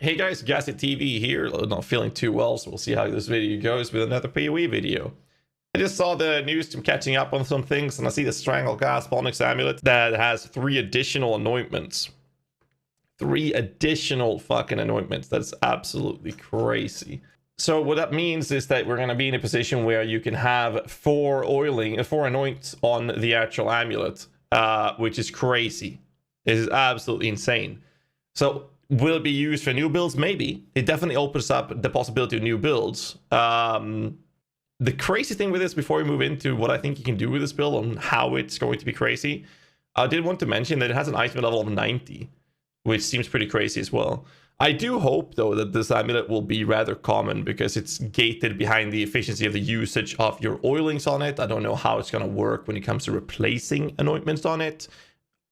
Hey guys, GHAZZY TV here. Not feeling too well, so we'll see how this video goes with another PoE video. I just saw the news. I'm catching up on some things, and I see the Stranglegasp Onyx Amulet that has 3 additional anointments. 3 additional fucking anointments. That's absolutely crazy. So what that means is that we're going to be in a position where you can have 4 anoints on the actual amulet, which is crazy. It is absolutely insane. So will it be used for new builds? Maybe. It definitely opens up the possibility of new builds. The crazy thing with this, before we move into what I think you can do with this build and how it's going to be crazy, I did want to mention that it has an item level of 90, which seems pretty crazy as well. I do hope, though, that this amulet will be rather common because it's gated behind the efficiency of the usage of your oilings on it. I don't know how it's going to work when it comes to replacing anointments on it,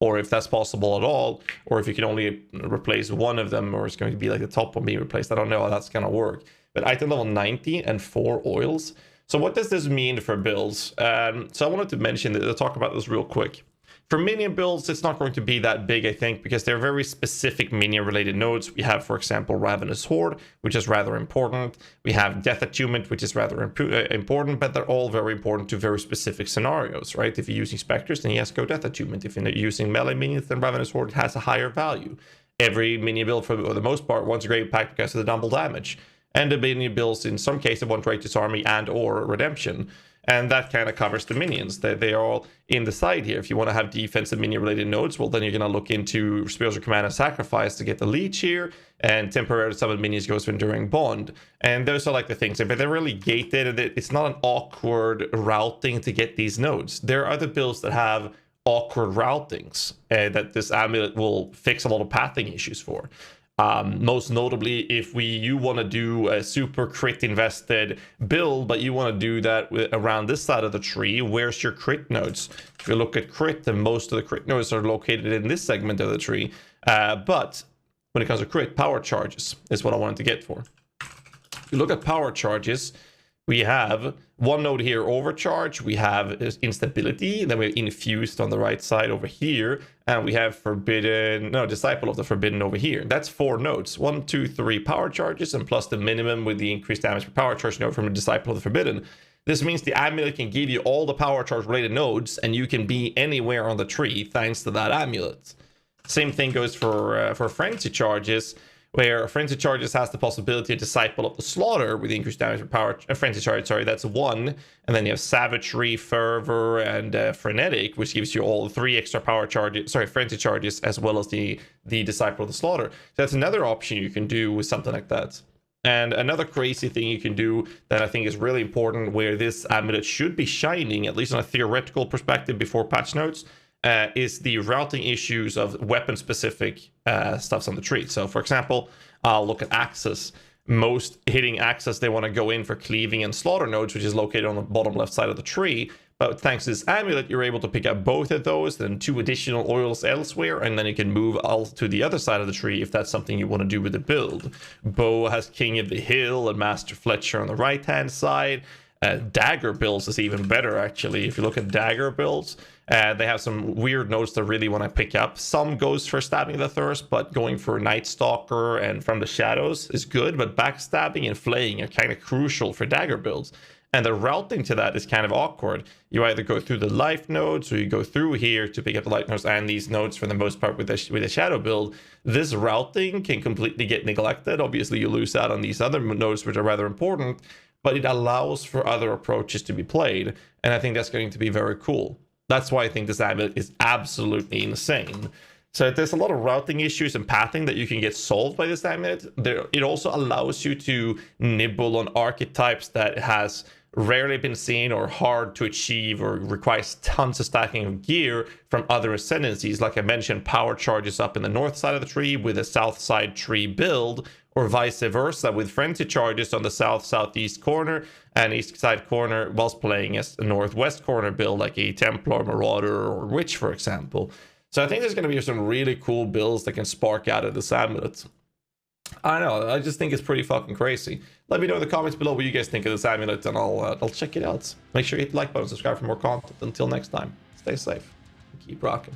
or if that's possible at all, or if you can only replace one of them, or it's going to be like the top one being replaced. I don't know how that's going to work. But item level 90 and 4 oils. So what does this mean for builds? So I wanted to mention that, I'll talk about this real quick. For minion builds, it's not going to be that big, I think, because they're very specific minion-related nodes. We have, for example, Ravenous Horde, which is rather important. We have Death Attunement, which is rather important, but they're all very important to very specific scenarios, right? If you're using Spectres, then yes, go Death Attunement. If you're using melee minions, then Ravenous Horde has a higher value. Every minion build, for the most part, wants a Great Impact because of the double damage. And the minion builds, in some cases, want Righteous Army and or Redemption. And that kind of covers the minions. They are all in the side here. If you want to have defensive minion-related nodes, well, then you're going to look into Spiritual Command and Sacrifice to get the leech here, and temporarily summon minions goes for Enduring Bond. And those are like the things, but they're really gated. It's not an awkward routing to get these nodes. There are other builds that have awkward routings that this amulet will fix a lot of pathing issues for. Most notably, if you want to do a super crit invested build, but you want to do that around this side of the tree, where's your crit nodes? If you look at crit, then most of the crit nodes are located in this segment of the tree. But when it comes to crit, power charges is what I wanted to get for. If you look at power charges, we have one node here, Overcharge. We have Instability. Then we have Infused on the right side over here. And we have Disciple of the Forbidden over here. That's 4 nodes. 1, 2, 3 power charges, and plus the minimum with the increased damage per power charge node from a Disciple of the Forbidden. This means the amulet can give you all the power charge related nodes, and you can be anywhere on the tree thanks to that amulet. Same thing goes for Frenzy charges, where Frenzy Charges has the possibility of Disciple of the Slaughter with increased damage per power. Frenzy Charge, sorry, that's 1. And then you have Savagery, Fervor, and Frenetic, which gives you all 3 extra power charges, Frenzy Charges, as well as the Disciple of the Slaughter. So that's another option you can do with something like that. And another crazy thing you can do that I think is really important, where this amulet should be shining, at least on a theoretical perspective before patch notes, is the routing issues of weapon-specific stuffs on the tree. So, for example, I'll look at Axis. Most hitting Axis, they want to go in for Cleaving and Slaughter nodes, which is located on the bottom left side of the tree. But thanks to this amulet, you're able to pick up both of those, then 2 additional oils elsewhere, and then you can move out to the other side of the tree if that's something you want to do with the build. Bo has King of the Hill and Master Fletcher on the right-hand side. Dagger builds is even better, actually. If you look at Dagger builds, they have some weird nodes that really want to pick up. Some goes for Stabbing the Thirst, but going for Night Stalker and From the Shadows is good, but Backstabbing and Flaying are kind of crucial for Dagger builds. And the routing to that is kind of awkward. You either go through the life nodes, or you go through here to pick up the life nodes and these nodes for the most part with a shadow build. This routing can completely get neglected. Obviously, you lose out on these other nodes, which are rather important, but it allows for other approaches to be played, and I think that's going to be very cool. That's why I think this amulet is absolutely insane. So there's a lot of routing issues and pathing that you can get solved by this amulet. It also allows you to nibble on archetypes that has rarely been seen or hard to achieve or requires tons of stacking of gear from other ascendancies. Like I mentioned, power charges up in the north side of the tree with a south side tree build, or vice versa with Frenzy Charges on the southeast corner and east side corner, whilst playing as a northwest corner build like a Templar, Marauder, or Witch, for example. So I think there's going to be some really cool builds that can spark out of this amulet. I don't know, I just think it's pretty fucking crazy. Let me know in the comments below what you guys think of this amulet, and I'll check it out. Make sure you hit the like button, subscribe for more content. Until next time, stay safe, and keep rocking.